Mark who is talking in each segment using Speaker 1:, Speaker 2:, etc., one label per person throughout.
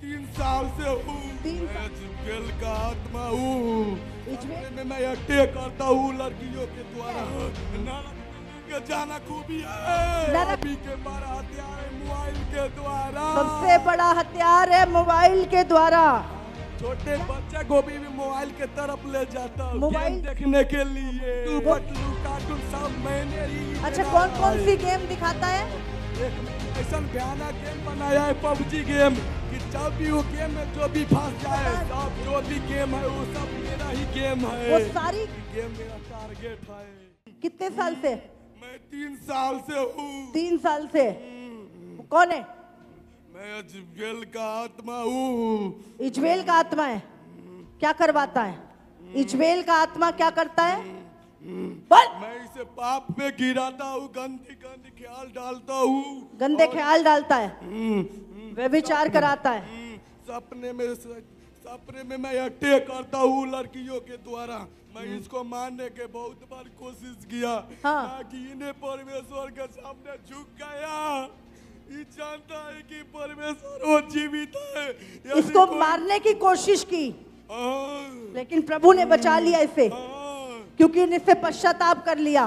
Speaker 1: 3 साल से हूँ। मैं इजबेल का आत्मा हूँ। में मैं अटैक करता हूँ लड़कियों के द्वारा। नरक में लेके जाना खूबी है। अभी के बड़ा हथियार है मोबाइल के द्वारा।
Speaker 2: सबसे बड़ा हथियार है मोबाइल के द्वारा।
Speaker 1: छोटे बच्चे को भी मोबाइल के तरफ ले जाता हूँ
Speaker 2: मोबाइल
Speaker 1: गेम देखने के लिए। बटलू कार्टून सब मैंने ही।
Speaker 2: अच्छा, कौन कौन सी गेम दिखाता है?
Speaker 1: एक ऐसा भयानक गेम बनाया है पबजी गेम कि जब भी वो गेम में जो भी फंस जाए, सब जो भी गेम है वो सब मेरा ही गेम है।
Speaker 2: वो सारी
Speaker 1: गेम मेरा टारगेट है।
Speaker 2: कितने साल से?
Speaker 1: मैं 3 साल से हूँ।
Speaker 2: 3 साल से। कौन है?
Speaker 1: मैं इजबेल का आत्मा हूँ।
Speaker 2: इजबेल का आत्मा है। क्या करवाता है इजबेल का आत्मा? क्या करता है? बोल।
Speaker 1: मैं इसे पाप में गिराता हूँ, गंदी गंदी ख्याल डालता हूँ,
Speaker 2: गंदे ख्याल डालता है, व्यभिचार कराता है।
Speaker 1: सपने में मैं अटैक करता हूँ लड़कियों के द्वारा। मैं इसको मारने के बहुत बार कोशिश किया।
Speaker 2: हाँ।
Speaker 1: कि इन्हें परमेश्वर के सामने झुक गया। ये जानता है कि परमेश्वर वो जीवित है।
Speaker 2: इसको मारने की कोशिश की, लेकिन प्रभु ने बचा लिया इसे, क्योंकि इससे पश्चाताप कर लिया,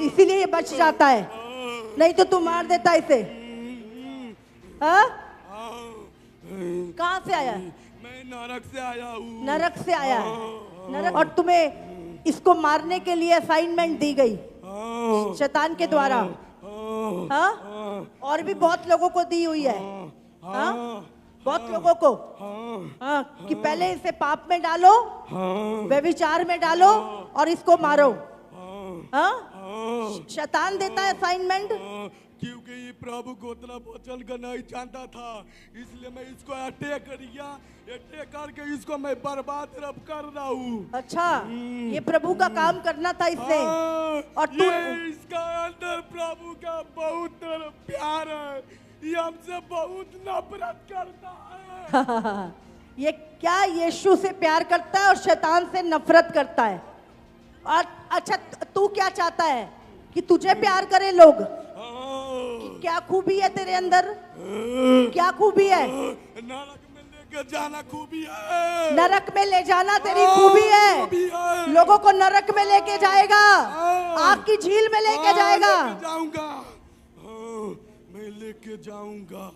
Speaker 2: इसीलिए ये बच जाता है। नहीं तो तू मार देता इसे। कहाँ से आया?
Speaker 1: मैं नरक से आया हूँ।
Speaker 2: नरक से आया है। नरक। और तुम्हें इसको मारने के लिए असाइनमेंट दी गई शैतान के द्वारा। हाँ, और भी बहुत लोगों को दी हुई है। हाँ, बहुत लोगों को। हाँ, कि पहले इसे पाप में डालो, व्यभिचार में डालो और इसको मारो। हाँ, शैतान देता है असाइनमेंट।
Speaker 1: क्योंकि ये प्रभु को उतना वचन का नहीं जानता था, इसलिए मैं इसको अटैक किया। अटैक करके इसको मैं बर्बाद कर रहा हूँ।
Speaker 2: अच्छा, ये प्रभु का काम करना था इसने। और तू
Speaker 1: इसका अंदर प्रभु का बहुत प्यार है, ये हमसे बहुत नफरत करता है।
Speaker 2: ये क्या यीशु से प्यार करता है और शैतान से नफरत करता है। और अच्छा, तू क्या चाहता है? कि तुझे प्यार करे लोग? क्या खूबी है तेरे अंदर? क्या खूबी है?
Speaker 1: नरक में लेके जाना खूबी है।
Speaker 2: नरक में ले जाना तेरी खूबी है। लोगों को नरक में लेके जाएगा, आग की झील में लेके जाएगा।
Speaker 1: जाऊंगा, मैं लेके जाऊंगा।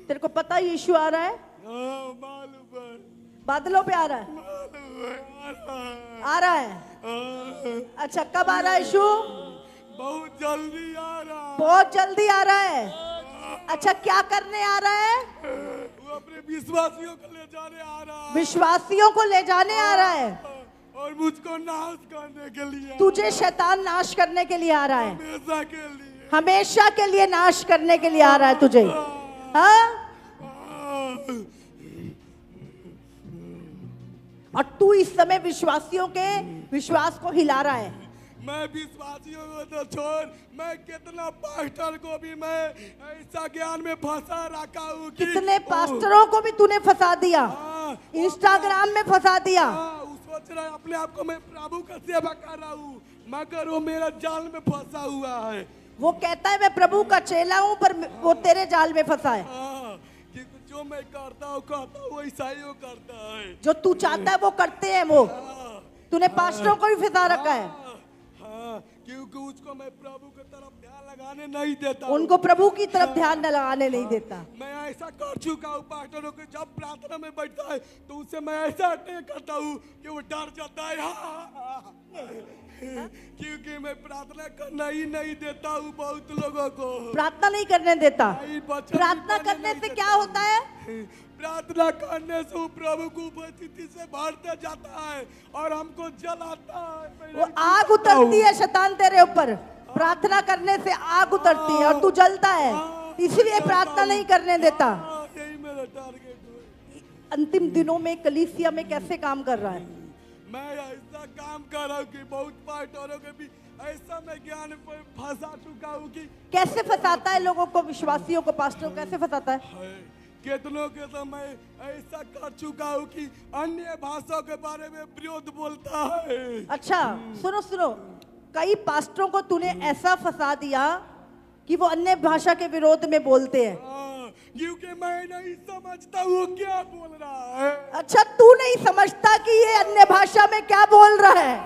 Speaker 2: तेरे को पता यीशु आ रहा है?
Speaker 1: मालूम है।
Speaker 2: बादलों पे आ रहा है। आ रहा है। अच्छा, कब आ रहा है यीशु?
Speaker 1: बहुत जल्दी आ रहा है।
Speaker 2: बहुत जल्दी आ रहा है। अच्छा, क्या करने आ रहा है?
Speaker 1: वो अपने विश्वासियों को ले जाने आ रहा है।
Speaker 2: विश्वासियों को ले जाने आ रहा है।
Speaker 1: और मुझको नाश करने के लिए।
Speaker 2: तुझे शैतान नाश करने के लिए आ रहा है।
Speaker 1: हमेशा के लिए।
Speaker 2: हमेशा के लिए नाश करने के लिए आ रहा है तुझे। हाँ? और तू इस समय विश्वासियों के विश्वास को हिला रहा है।
Speaker 1: मैं विश्वासियों को तो छोड़, मैं कितना पास्टर को भी मैं ऐसा ज्ञान में फंसा रखा हूँ।
Speaker 2: कितने पास्टरों को भी तूने फंसा दिया, इंस्टाग्राम में फंसा दिया।
Speaker 1: सोच रहा है अपने आप को मैं प्रभु का सेवा कर रहा हूँ, मगर वो मेरा जाल में फंसा हुआ है।
Speaker 2: वो कहता है मैं प्रभु का चेला हूँ, पर वो तेरे जाल में फंसा है।
Speaker 1: जो मैं करता हूँ वैसा ही वो करता है।
Speaker 2: जो तू चाहता है वो करते हैं वो। तूने पास्टरों को भी फंसा रखा है।
Speaker 1: क्योंकि उसको मैं प्रभु की तरफ ध्यान लगाने नहीं देता।
Speaker 2: उनको प्रभु की तरफ ध्यान न लगाने नहीं देता। मैं
Speaker 1: ऐसा कर चुका हूँ पास्टरों को, जब प्रार्थना में बैठता है तो उससे मैं ऐसा अटैक करता हूँ कि वो डर जाता है। क्योंकि मैं प्रार्थना करना ही नहीं देता हूँ बहुत लोगों को। प्रार्थना नहीं करने देता। प्रार्थना करने से क्या होता है? प्रार्थना करने से प्रभु को उपस्थिति से भरते जाता है और हमको जलाता है। वो आग उतरती है शैतान तेरे ऊपर। प्रार्थना करने से आग उतरती है और तू जलता है, इसलिए प्रार्थना नहीं करने देता। यही मेरा टारगेट है। अंतिम दिनों में कलीसिया में कैसे काम कर रहा है? मैं ऐसा काम कर रहा हूँ कि बहुत पास्टरों के भी ऐसा मैं ज्ञान पर फंसा चुका हूँ कि कैसे फंसाता है लोगों को, विश्वासियों को पास्टरों कैसे फंसाता है? कितनों के तो मैं ऐसा कर चुका हूँ कि अन्य भाषाओं के बारे में विरोध बोलता है। अच्छा, सुनो सुनो, कई पास्टरों को तूने ऐसा फंसा दिया
Speaker 2: कि वो अन्य भाषा के विरोध में बोलते हैं।
Speaker 1: क्योंकि मैं नहीं समझता वो क्या बोल रहा है।
Speaker 2: अच्छा, तू नहीं समझता कि ये अन्य भाषा में क्या बोल रहा है?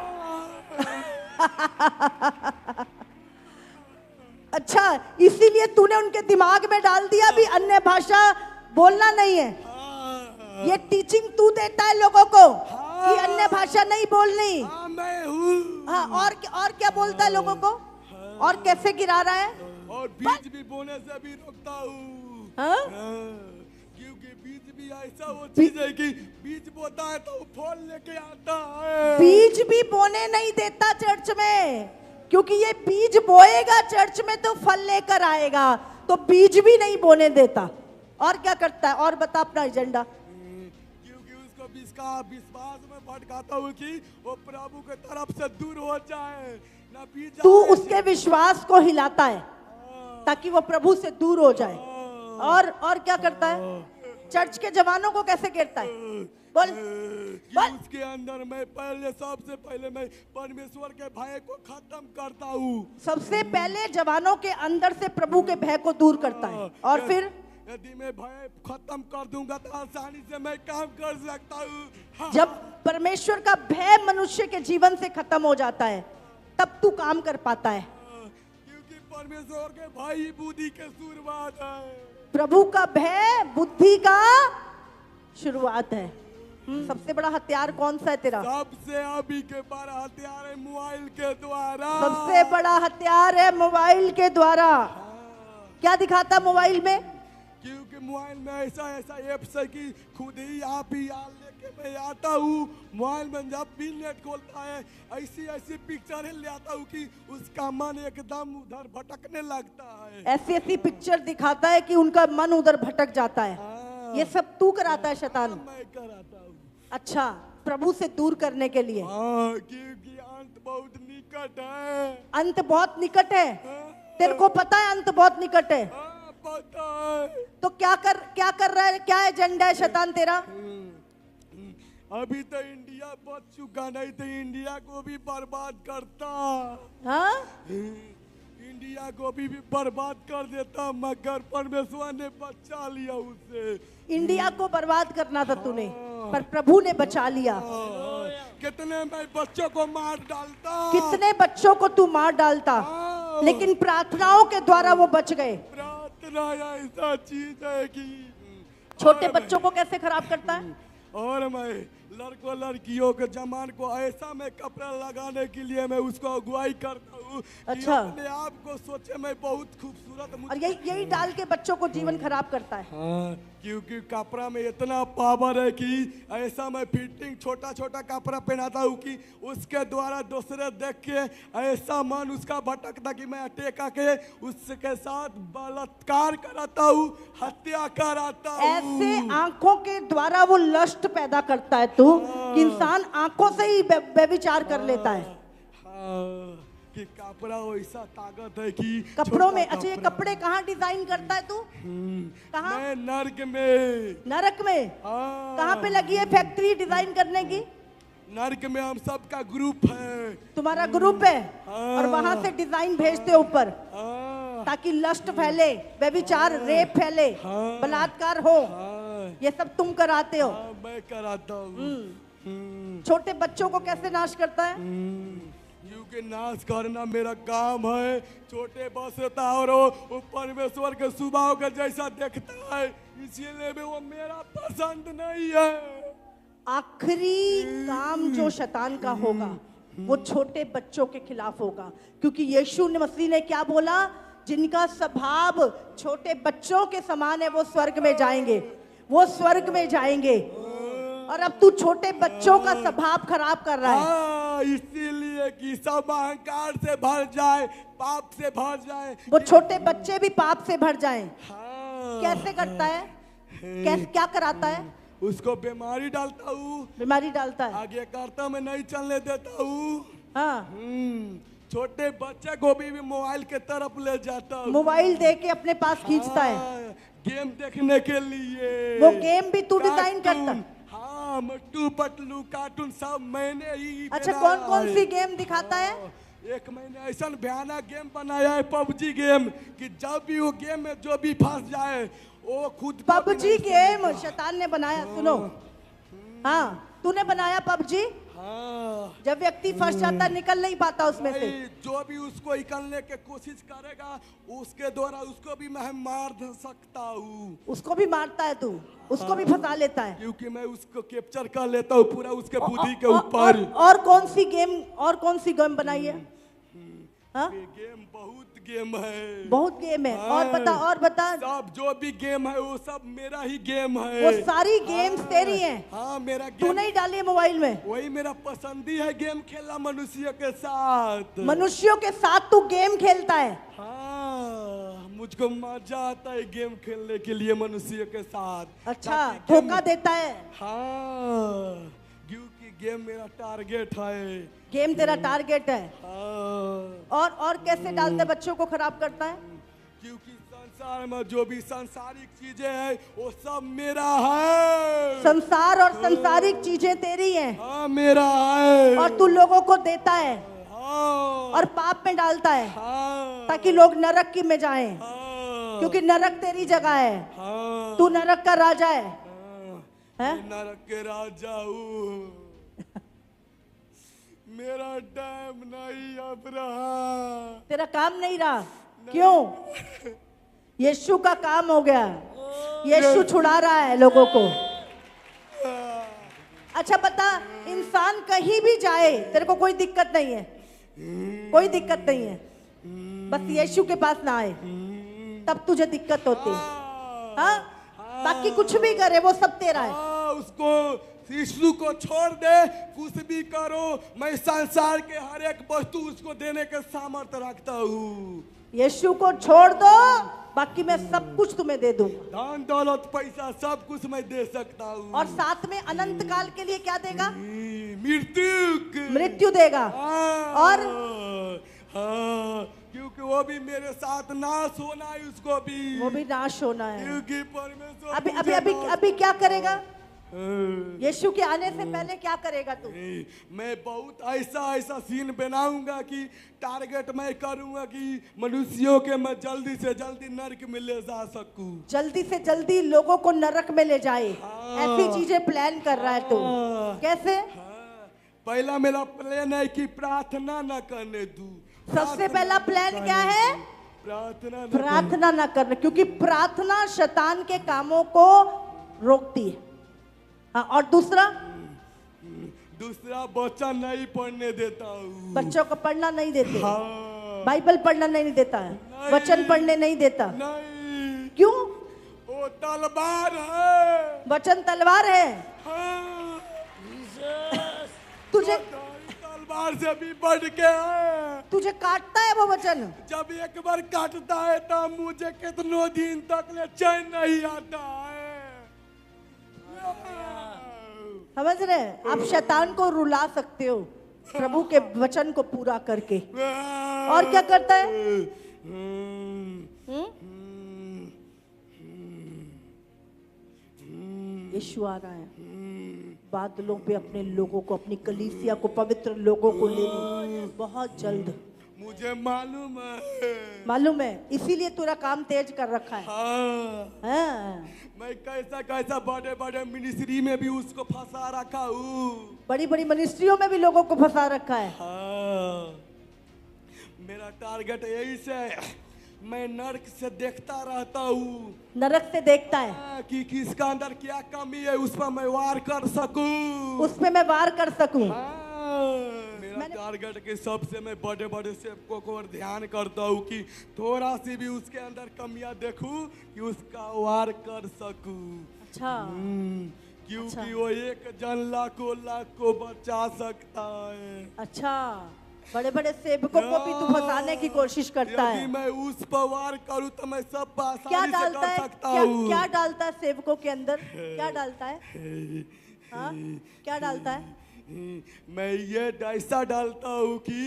Speaker 2: अच्छा, इसीलिए तूने उनके दिमाग में डाल दिया भी अन्य भाषा बोलना नहीं है। ये टीचिंग तू देता है लोगों को कि अन्य भाषा नहीं बोलनी।
Speaker 1: मैं हूँ।
Speaker 2: हाँ, और क्या बोलता है लोगों को, और कैसे गिरा रहा है?
Speaker 1: और बीज भी बोने से भी रोकता हूँ। क्योंकि बीज भी ऐसा वो चीज है कि बीज बोता है तो फल लेके आता है।
Speaker 2: बीज भी बोने नहीं देता चर्च में, क्योंकि ये बीज बोएगा चर्च में तो फल लेकर आएगा, तो बीज भी नहीं बोने देता। और क्या करता है? और बता अपना एजेंडा।
Speaker 1: क्योंकि उसको विश्वास में भटकाता हूँ कि वो प्रभु के तरफ से दूर हो जाए ना। बीज
Speaker 2: तू उसके विश्वास को हिलाता है ताकि वो प्रभु से दूर हो जाए। और क्या करता है? चर्च के जवानों को कैसे गिरता है? बोल बोल।
Speaker 1: उसके अंदर मैं सबसे पहले मैं परमेश्वर के भय को खत्म करता हूँ। सबसे
Speaker 2: पहले जवानों के अंदर से प्रभु के भय को दूर करता है, और फिर
Speaker 1: यदि मैं भय खत्म कर दूंगा तो आसानी से मैं काम कर सकता हूँ।
Speaker 2: जब परमेश्वर का भय मनुष्य के जीवन से खत्म हो जाता है तब तू काम कर पाता है।
Speaker 1: क्योंकि परमेश्वर के भय ही बुद्धि के शुरुआत है।
Speaker 2: प्रभु का भय बुद्धि का शुरुआत है। सबसे बड़ा हथियार कौन सा है तेरा?
Speaker 1: सबसे अभी के बड़ा हथियार है मोबाइल के द्वारा।
Speaker 2: सबसे बड़ा हथियार है मोबाइल के द्वारा। क्या दिखाता मोबाइल में?
Speaker 1: क्योंकि मोबाइल में ऐसा एप्स है कि खुद ही आप ही लेके मैं आता हूँ। मोबाइल में जब भी नेट खोलता है ऐसी पिक्चर ले आता हूँ कि उसका मन एकदम उधर भटकने लगता है।
Speaker 2: ऐसी पिक्चर दिखाता है कि उनका मन उधर भटक जाता है। ये सब तू कराता है शैतान?
Speaker 1: मैं कराता हूँ।
Speaker 2: अच्छा, प्रभु से दूर करने के लिए।
Speaker 1: क्योंकि अंत बहुत निकट है।
Speaker 2: अंत बहुत निकट है। तेरे को पता है अंत बहुत निकट है?
Speaker 1: पता है।
Speaker 2: तो क्या कर रहा है? क्या एजेंडा है शैतान तेरा?
Speaker 1: अभी तो इंडिया बच चुका, नहीं तो इंडिया को भी बर्बाद करता।
Speaker 2: हाँ,
Speaker 1: इंडिया को भी बर्बाद कर देता, मगर परमेश्वर ने बचा लिया उसे।
Speaker 2: इंडिया को बर्बाद करना था तूने, पर प्रभु ने बचा लिया।
Speaker 1: कितने मैं बच्चों को मार डालता,
Speaker 2: कितने बच्चों को तू मार डालता, लेकिन प्रार्थनाओं के द्वारा वो बच गए।
Speaker 1: प्रार्थना ऐसा चीज है कि
Speaker 2: छोटे बच्चों को कैसे खराब करता है।
Speaker 1: और मैं लड़कों लड़कियों के जमान को ऐसा मैं कपड़ा लगाने के लिए मैं उसको अगुवाई करता हूँ।
Speaker 2: अच्छा,
Speaker 1: अपने आप को सोचे मैं बहुत खूबसूरत।
Speaker 2: और यही डाल के बच्चों को जीवन खराब करता है।
Speaker 1: हाँ, क्योंकि कपड़ा में इतना पावर है कि ऐसा मैं फिटिंग छोटा छोटा कपड़ा पहनाता हूँ कि उसके द्वारा दूसरे देख के ऐसा मन उसका भटकता कि मैं अटैक आके उसके साथ बलात्कार कराता हूँ, हत्या कराता हूँ।
Speaker 2: ऐसे आंखों के द्वारा वो लस्ट पैदा करता है तू, कि इंसान आंखों से ही व्यभिचार कर लेता है।
Speaker 1: कि कपड़ा वैसा ताकत है कि
Speaker 2: कपड़ों में। अच्छा, ये कपड़े कहाँ डिजाइन करता है तू? कहाँ?
Speaker 1: मैं नरक में।
Speaker 2: नरक में? कहाँ पे लगी है फैक्ट्री डिजाइन करने की?
Speaker 1: नरक में हम सबका ग्रुप है।
Speaker 2: तुम्हारा ग्रुप है? और वहां से डिजाइन भेजते ऊपर ताकि लस्ट फैले, व्यभिचार, रेप फैले, बलात्कार हो। ये सब तुम कराते हो?
Speaker 1: मैं कराता हूँ।
Speaker 2: छोटे बच्चों को कैसे नाश करता है?
Speaker 1: क्योंकि नाश करना मेरा काम है। छोटे बसता और वो परमेश्वर के स्वभाव का जैसा देखता है, इसीलिए वो मेरा पसंद नहीं है।
Speaker 2: आखिरी काम जो शैतान का होगा वो छोटे बच्चों के खिलाफ होगा, क्योंकि यीशु मसीह ने क्या बोला? जिनका स्वभाव छोटे बच्चों के समान है वो स्वर्ग में जाएंगे, वो स्वर्ग में जाएंगे। और अब तू छोटे बच्चों का स्वभाव खराब कर रहा है।
Speaker 1: इसीलिए कि सब अहंकार से भर जाए, पाप से भर जाए,
Speaker 2: वो छोटे बच्चे भी पाप से भर जाएं। कैसे करता है? क्या कराता है?
Speaker 1: उसको बीमारी डालता हूँ।
Speaker 2: बीमारी डालता है?
Speaker 1: आगे करता मैं नहीं चलने देता हूँ।
Speaker 2: हाँ,
Speaker 1: छोटे बच्चे को भी मोबाइल के तरफ ले जाता हूँ।
Speaker 2: मोबाइल दे के अपने पास खींचता है
Speaker 1: गेम देखने के लिए।
Speaker 2: वो गेम भी तू डिजाइन करता?
Speaker 1: हाँ, मट्टू पटलू कार्टून सब मैंने ही।
Speaker 2: अच्छा, कौन कौन सी गेम दिखाता है?
Speaker 1: एक मैंने ऐसा भयानक गेम बनाया है पबजी गेम कि जब भी वो गेम में जो भी फंस जाए वो खुद को भी
Speaker 2: पबजी
Speaker 1: नहीं
Speaker 2: गेम
Speaker 1: समझेगा।
Speaker 2: शैतान ने बनाया, सुनो। हाँ, तूने बनाया पबजी।
Speaker 1: हाँ
Speaker 2: जब व्यक्ति फंस जाता निकल नहीं पाता उसमें से।
Speaker 1: भाई, जो भी उसको निकलने की कोशिश करेगा उसके द्वारा उसको भी मैं मार सकता हूँ,
Speaker 2: उसको भी मारता है तू, उसको भी फंसा लेता है।
Speaker 1: क्योंकि मैं उसको कैप्चर कर लेता हूँ पूरा उसके बुद्धि के
Speaker 2: और
Speaker 1: ऊपर।
Speaker 2: और कौन सी गेम बनाई है? हाँ?
Speaker 1: ये गेम बहुत गेम है,
Speaker 2: बहुत गेम है। और बता।
Speaker 1: सब जो भी गेम है वो सब मेरा ही गेम है।
Speaker 2: वो सारी गेम्स तेरी हैं।
Speaker 1: हाँ मेरा
Speaker 2: तू
Speaker 1: गेम,
Speaker 2: नहीं डाली है मोबाइल में।
Speaker 1: वही मेरा पसंदी है गेम खेलना मनुष्य के साथ।
Speaker 2: मनुष्यों के साथ तू गेम खेलता है।
Speaker 1: हाँ मुझको मजा आता है गेम खेलने के लिए मनुष्य के साथ।
Speaker 2: अच्छा,
Speaker 1: ताकि गेम-
Speaker 2: धोखा देता है।
Speaker 1: हाँ क्योंकि गेम मेरा टारगेट है।
Speaker 2: गेम तेरा टारगेट है।
Speaker 1: हाँ
Speaker 2: और कैसे डालते बच्चों को खराब करता है?
Speaker 1: क्योंकि संसार में जो भी सांसारिक चीजें हैं वो सब मेरा है।
Speaker 2: संसार और संसारिक चीजें तेरी हैं।
Speaker 1: हाँ मेरा है।
Speaker 2: और तू लोगों को देता है
Speaker 1: हाँ
Speaker 2: और पाप में डालता है
Speaker 1: हाँ
Speaker 2: ताकि लोग नरक की में जाएं।
Speaker 1: हाँ
Speaker 2: क्योंकि नरक तेरी जगह है।
Speaker 1: हाँ
Speaker 2: तू नरक का राजा है।
Speaker 1: हाँ,
Speaker 2: हैं?
Speaker 1: मैं नरक के राजा हूँ। मेरा टाइम नहीं अब रहा।
Speaker 2: तेरा काम नहीं रहा। क्यों? यीशु का काम हो गया। यीशु छुड़ा रहा है लोगों को। अच्छा बता, इंसान कहीं भी जाए तेरे को कोई दिक्कत नहीं है, कोई दिक्कत नहीं है, बस यीशु के पास ना आए तब तुझे दिक्कत होती है। हाँ? बाकी कुछ भी करे वो सब तेरा है।
Speaker 1: हाँ, उसको यीशु को छोड़ दे, कुछ भी करो, मैं संसार के हर एक वस्तु उसको देने के सामर्थ्य रखता हूँ।
Speaker 2: यीशु को छोड़ दो, बाकी मैं सब कुछ तुम्हें दे दूंगा।
Speaker 1: धन दौलत पैसा सब कुछ मैं दे सकता हूँ।
Speaker 2: और साथ में अनंत काल के लिए क्या देगा?
Speaker 1: मृत्यु
Speaker 2: देगा।
Speaker 1: हाँ,
Speaker 2: और
Speaker 1: हाँ, क्योंकि वो भी मेरे साथ नाश होना है, उसको भी
Speaker 2: वो भी नाश होना है।
Speaker 1: क्योंकि परमेश्वर
Speaker 2: अभी
Speaker 1: मुझे
Speaker 2: अभी
Speaker 1: नाश-
Speaker 2: अभी क्या करेगा?
Speaker 1: हाँ।
Speaker 2: यीशु के आने से पहले क्या करेगा तू?
Speaker 1: मैं बहुत ऐसा सीन बनाऊंगा कि टारगेट मैं करूंगा कि मनुष्यों के मैं जल्दी से जल्दी नरक में ले जा सकूं।
Speaker 2: जल्दी से जल्दी लोगों को नरक में ले जाए,
Speaker 1: हाँ।
Speaker 2: ऐसी चीजें प्लान कर रहा है तू।
Speaker 1: हाँ।
Speaker 2: कैसे?
Speaker 1: हाँ, पहला मेरा प्लान है कि प्रार्थना न करने दूं।
Speaker 2: सबसे पहला प्लान क्या है?
Speaker 1: प्रार्थना न
Speaker 2: प्रार्थना ना करना, क्योंकि प्रार्थना शैतान के कामों को रोकती है। हाँ, और दूसरा,
Speaker 1: दूसरा वचन नहीं पढ़ने देता हूँ।
Speaker 2: बच्चों को पढ़ना नहीं देते।
Speaker 1: हाँ,
Speaker 2: बाइबल पढ़ना नहीं देता है,
Speaker 1: नहीं।
Speaker 2: वचन पढ़ने नहीं देता।
Speaker 1: नहीं,
Speaker 2: क्यों?
Speaker 1: वो तलवार है।
Speaker 2: वचन तलवार है।
Speaker 1: हाँ,
Speaker 2: तुझे
Speaker 1: तलवार से भी बढ़ के है।
Speaker 2: तुझे काटता है वो वचन।
Speaker 1: जब एक बार काटता है तो मुझे कितनों दिन तक ले चैन नहीं आता है।
Speaker 2: समझ रहे हैं? आप शैतान को रुला सकते हो प्रभु के वचन को पूरा करके। और क्या करता है? यीशु आ रहा है बादलों पे अपने लोगों को, अपनी कलीसिया को, पवित्र लोगों को लेने बहुत जल्द।
Speaker 1: मुझे मालूम है।
Speaker 2: मालूम है, इसीलिए तेरा काम तेज कर रखा है।
Speaker 1: हाँ,
Speaker 2: हाँ।
Speaker 1: मैं कैसा कैसा बड़े बड़े मिनिस्ट्री में भी उसको फंसा रखा हूँ।
Speaker 2: बड़ी बड़ी मिनिस्ट्रियों में भी लोगों को फंसा रखा है।
Speaker 1: हाँ, मेरा टारगेट यही से मैं नरक से देखता रहता हूँ।
Speaker 2: नरक से देखता है,
Speaker 1: कि किसका अंदर क्या कमी है उस पर मैं वार कर सकूं।
Speaker 2: उस पे मैं वार कर सकूं।
Speaker 1: मेरा टारगेट के सबसे मैं बड़े बड़े सेवकों को और ध्यान करता हूँ कि थोड़ा सी भी उसके अंदर कमियां देखूं कि उसका वार कर सकूं।
Speaker 2: अच्छा।
Speaker 1: क्योंकि
Speaker 2: अच्छा।
Speaker 1: वो एक जन लाख को बचा सकता है।
Speaker 2: अच्छा, बड़े बड़े सेवकों को भी तू फंसाने की कोशिश करता
Speaker 1: यदि
Speaker 2: है।
Speaker 1: मैं उस पर वार करूं तो मैं सब
Speaker 2: क्या
Speaker 1: आसानी से
Speaker 2: डालता
Speaker 1: कर
Speaker 2: है?
Speaker 1: सकता
Speaker 2: क्या
Speaker 1: हूँ।
Speaker 2: क्या डालता है सेवकों के अंदर? क्या डालता है? हाँ? क्या डालता है?
Speaker 1: मैं ये ऐसा डालता हूँ कि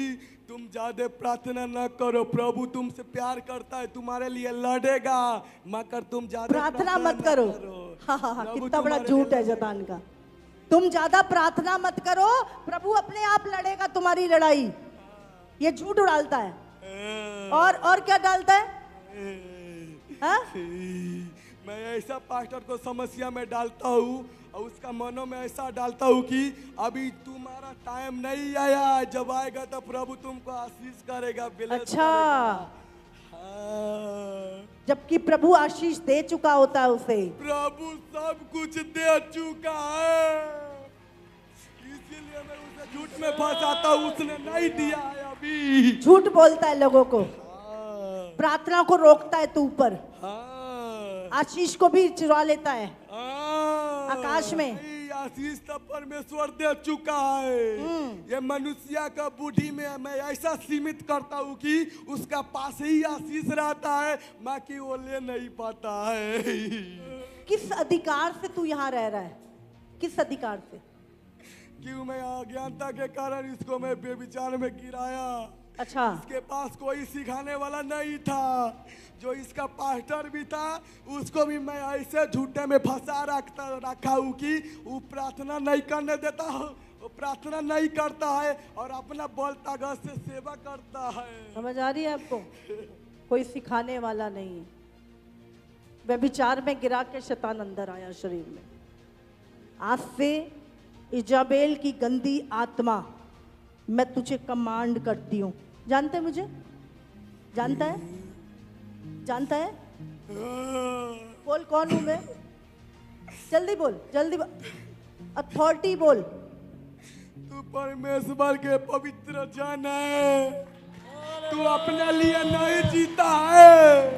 Speaker 1: तुम ज्यादा प्रार्थना न करो, प्रभु तुमसे प्यार करता है, तुम्हारे लिए लड़ेगा, मगर तुम ज्यादा
Speaker 2: प्रार्थना मत करो। हाँ हाँ हाँ,
Speaker 1: प्रभु
Speaker 2: कितना बड़ा
Speaker 1: तुम्हारे
Speaker 2: झूठ है
Speaker 1: लिए
Speaker 2: शैतान का। तुम ज्यादा प्रार्थना मत करो, प्रभु अपने आप लड़ेगा तुम्हारी लड़ाई। ये झूठ डालता है। और क्या डालता है? हाँ?
Speaker 1: मैं ऐसा पास्टर को समस्या में डालता हूँ और उसका मनों में ऐसा डालता हूँ कि अभी तुम्हारा टाइम नहीं आया, जब आएगा तो प्रभु तुमको आशीष करेगा, bless
Speaker 2: अच्छा।
Speaker 1: करेगा।
Speaker 2: जबकि प्रभु आशीष दे चुका होता है उसे।
Speaker 1: प्रभु सब कुछ दे चुका है, इसीलिए मैं उसे झूठ में फंसाता हूँ, उसने नहीं दिया है अभी।
Speaker 2: झूठ बोलता है लोगों को, प्रार्थना को रोकता है तू ऊपर, आशीष को भी चुरा लेता है आकाश में।
Speaker 1: आशीष तो परमेश्वर दे चुका है, ये मनुष्य का बुद्धि में मैं ऐसा सीमित करता हूँ कि उसका पास ही आशीष रहता है, बाकी वो ले नहीं पाता है।
Speaker 2: किस अधिकार से तू यहाँ रह रहा है? किस अधिकार से?
Speaker 1: क्यों मैं अज्ञानता के कारण इसको मैं बेविचार में गिराया।
Speaker 2: अच्छा।
Speaker 1: इसके पास कोई सिखाने वाला नहीं था, जो इसका पास्टर भी था उसको भी मैं ऐसे झूठे में फंसा रखा हूँ कि वो प्रार्थना नहीं करने देता, वो प्रार्थना नहीं करता है और अपना बोलता गज से सेवा करता है।
Speaker 2: समझ आ रही है आपको? कोई सिखाने वाला नहीं है, व्यभिचार में गिरा के शैतान अंदर आया शरीर में। आज से इजाबेल की गंदी आत्मा मैं तुझे कमांड करती हूँ। जानते मुझे? जानता है? जानता है? बोल कौन हूं मैं? जल्दी बोल, जल्दी अथॉरिटी बोल।
Speaker 1: तू परमेश्वर के पवित्र जन है, तू अपने लिए नहीं जीता है,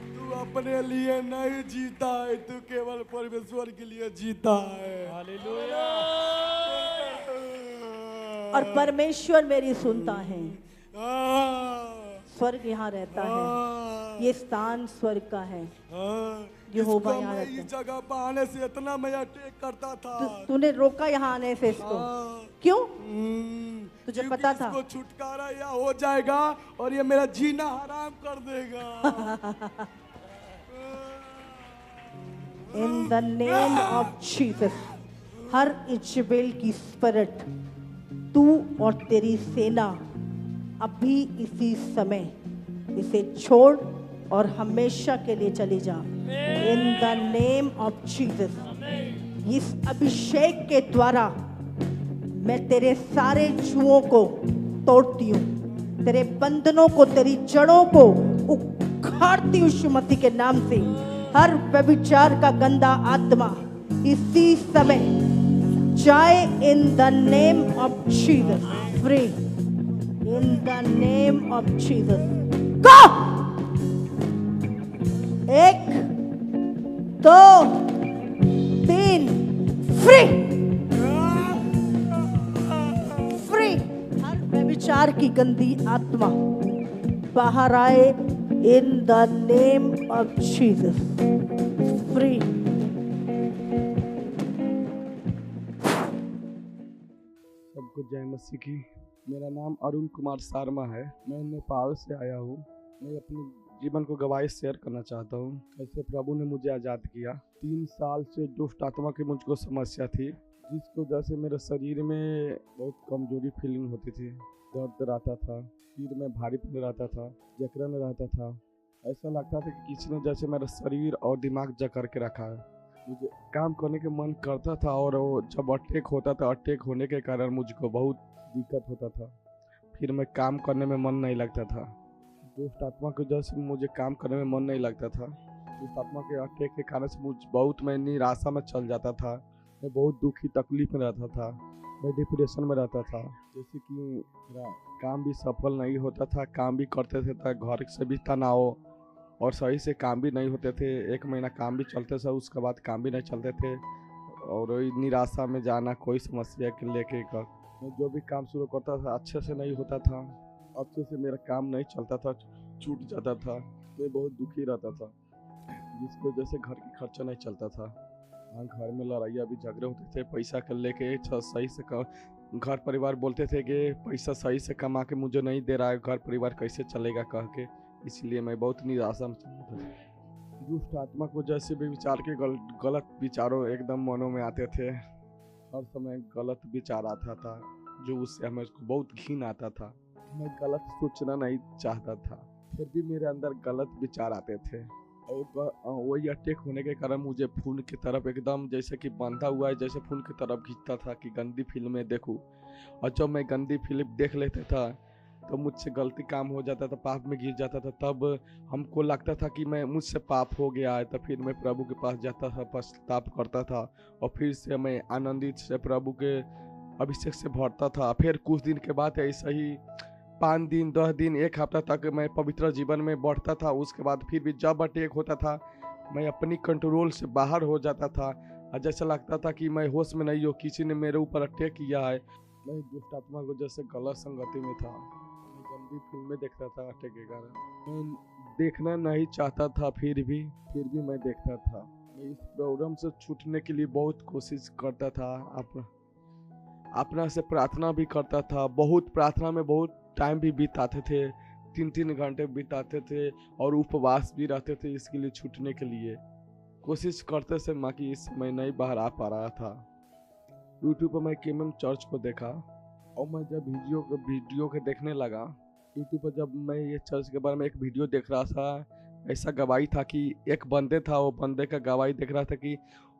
Speaker 1: तू अपने लिए नहीं जीता है, तू केवल परमेश्वर के लिए जीता है। हालेलुया।
Speaker 2: और परमेश्वर मेरी सुनता है। स्वर्ग यहाँ रहता है, ये स्थान स्वर्ग का है। यहोवा यहाँ रहता है।
Speaker 1: इस जगह पर आने से इतना मैं अटैक करता था,
Speaker 2: तूने रोका यहाँ आने से इसको, क्यों? तुझे पता था
Speaker 1: इसको छुटकारा या हो जाएगा और ये मेरा जीना हराम कर देगा।
Speaker 2: इन the name of Jesus, her Jezebel की स्पिरिट, तू और तेरी सेना अभी इसी समय इसे छोड़ और हमेशा के लिए चली जा। इन द नेम ऑफ जीसस, इस अभिषेक के द्वारा मैं तेरे सारे जुओं को तोड़ती हूँ, तेरे बंधनों को, तेरी जड़ों को उखाड़ती हूँ यीशु मसीह के नाम से। हर व्यभिचार का गंदा आत्मा इसी समय जाए in the name of Jesus, free in the name of Jesus. Go! 1 2 3, free free. हर व्यभिचार की गंदी आत्मा बाहर आए in the name of Jesus, free.
Speaker 1: सबको जय मसीह की। मेरा नाम अरुण कुमार शर्मा है, मैं नेपाल से आया हूँ। मैं अपने जीवन को गवाही शेयर करना चाहता हूँ, कैसे प्रभु ने मुझे आज़ाद किया। 3 साल से दुष्ट आत्मा की मुझको समस्या थी, जिसको वजह से मेरे शरीर में बहुत कमजोरी फीलिंग होती थी, दर्द रहता था, सिर में भारीपन रहता था, जकड़न रहता था। ऐसा लगता था कि किसी ने जैसे मेरा शरीर और दिमाग जकड़ के रखा है। मुझे काम करने का मन करता था और वो जब अटैक होता था, अटैक होने के कारण मुझको बहुत दिक्कत होता था, फिर मैं काम करने में मन नहीं लगता था। दुष्ट आत्मा की वजह से मुझे काम करने में मन नहीं लगता था। दुष्ट आत्मा के अटैक के कारण से मैं निराशा में चल जाता था, मैं बहुत दुखी तकलीफ में रहता था, मैं डिप्रेशन में रहता था। जैसे कि मेरा काम भी सफल नहीं होता था, काम भी करते थे तो घर से भी तनाव और सही से काम भी नहीं होते थे। 1 महीना काम भी चलते थे, उसके बाद काम भी नहीं चलते थे और निराशा में जाना, कोई समस्या के लेके कर मैं जो भी काम शुरू करता था अच्छे से नहीं होता था, अच्छे से मेरा काम नहीं चलता था, छूट जाता था, मैं बहुत दुखी रहता था, जिसकी वजह से घर की खर्चा नहीं चलता था। घर में लड़ाइयाँ भी झगड़े होते थे, पैसा कर लेके सही से घर परिवार बोलते थे कि पैसा सही से कमा के मुझे नहीं दे रहा है, घर परिवार कैसे चलेगा कह के, इसलिए मैं बहुत निराशा में चलता था। दुष्ट आत्मा को जैसे भी विचार के गलत विचारों एकदम मनों में आते थे, हर समय गलत विचार आता था, जो उससे मेरे को बहुत घिन आता था। मैं गलत सोचना नहीं चाहता था, फिर भी मेरे अंदर गलत विचार आते थे। और वही अटैक होने के कारण मुझे फोन की तरफ एकदम जैसे कि बंधा हुआ है, जैसे फोन की तरफ खींचता था कि गंदी फिल्में देखूं। और जब मैं गंदी फिल्म देख लेता था तो मुझसे गलती काम हो जाता था, पाप में गिर जाता था। तब हमको लगता था कि मैं मुझसे पाप हो गया है, तो फिर मैं प्रभु के पास जाता था, पश्चाताप करता था और फिर से मैं आनंदित से प्रभु के अभिषेक से भरता था। फिर कुछ दिन के बाद ऐसा ही 5 दिन 10 दिन 1 हफ्ता तक मैं पवित्र जीवन में बढ़ता था। उसके बाद फिर भी जब अटैक होता था मैं अपनी कंट्रोल से बाहर हो जाता था और जैसा लगता था कि मैं होश में नहीं हूँ, किसी ने मेरे ऊपर अटैक किया है। मैं दुष्ट आत्मा को जैसे गलत संगति में था, मैं गंदी फिल्में देखता था अटैक के कारण। मैं देखना नहीं चाहता था, फिर भी मैं देखता था। मैं इस प्रॉब्लम से छूटने के लिए बहुत कोशिश करता था, अपना से प्रार्थना भी करता था। बहुत प्रार्थना में बहुत टाइम भी बिताते थे, 3-3 घंटे बिताते थे और उपवास भी रहते थे इसके लिए छूटने के लिए। कोशिश करते से माँ की इस समय नहीं बाहर आ पा रहा था। यूट्यूब पर मैं केएमएम चर्च को देखा और मैं जब वीडियो के देखने लगा, यूट्यूब पर जब मैं ये चर्च के बारे में एक वीडियो देख रहा था, ऐसा गवाही था कि एक बंदे था, वो बंदे का गवाही देख रहा था कि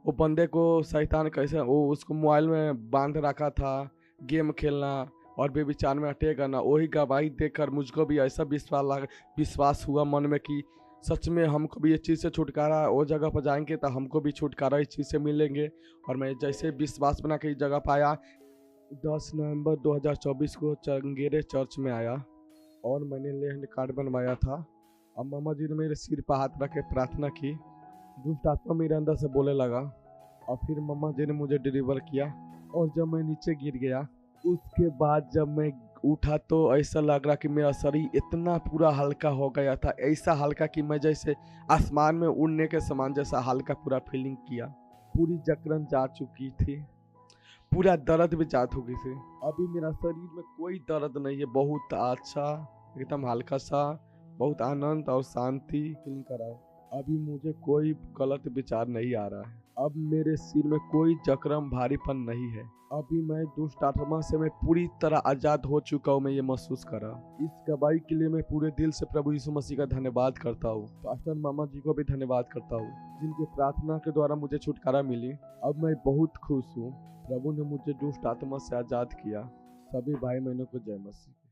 Speaker 1: वो बंदे को शैतान कैसे वो उसको मोबाइल में बांध रखा था, गेम खेलना और बेविचार में अटैक करना। वही गवाही देखकर मुझको भी ऐसा विश्वास हुआ मन में कि सच में हमको भी ये चीज़ से छुटकारा, वो जगह पर जाएंगे तो हमको भी छुटकारा इस चीज़ से मिलेंगे। और मैं जैसे विश्वास बना के इस जगह पर आया, 10 नवंबर 2024 को चंगेरे चर्च में आया और मैंने लैंड कार्ड बनवाया था। अब मामा जी ने मेरे सिर पर हाथ रख के प्रार्थना की, दुष्ट आत्मा मेरे अंदर से बोले लगा और फिर मामा जी ने मुझे डिलीवर किया। और जब मैं नीचे गिर गया, उसके बाद जब मैं उठा तो ऐसा लग रहा कि मेरा शरीर इतना पूरा हल्का हो गया था, ऐसा हल्का कि मैं जैसे आसमान में उड़ने के समान जैसा हल्का पूरा फीलिंग किया। पूरी जकड़न जा चुकी थी, पूरा दर्द भी जा चुकी थी। अभी मेरा शरीर में कोई दर्द नहीं है, बहुत अच्छा एकदम हल्का सा, बहुत आनंद और शांति फील करा। अभी मुझे कोई गलत विचार नहीं आ रहा है। अब मेरे सिर में कोई जकड़न भारीपन नहीं है। अभी मैं दुष्ट आत्मा से मैं पूरी तरह आजाद हो चुका हूँ। मैं ये महसूस करा। इस गवाही के लिए मैं पूरे दिल से प्रभु यीशु मसीह का धन्यवाद करता हूँ। पास्टर मामा जी को भी धन्यवाद करता हूँ जिनके प्रार्थना के द्वारा मुझे छुटकारा मिली। अब मैं बहुत खुश हूँ। प्रभु ने मुझे दुष्ट आत्मा से आजाद किया। सभी भाई बहनों को जय मसीह।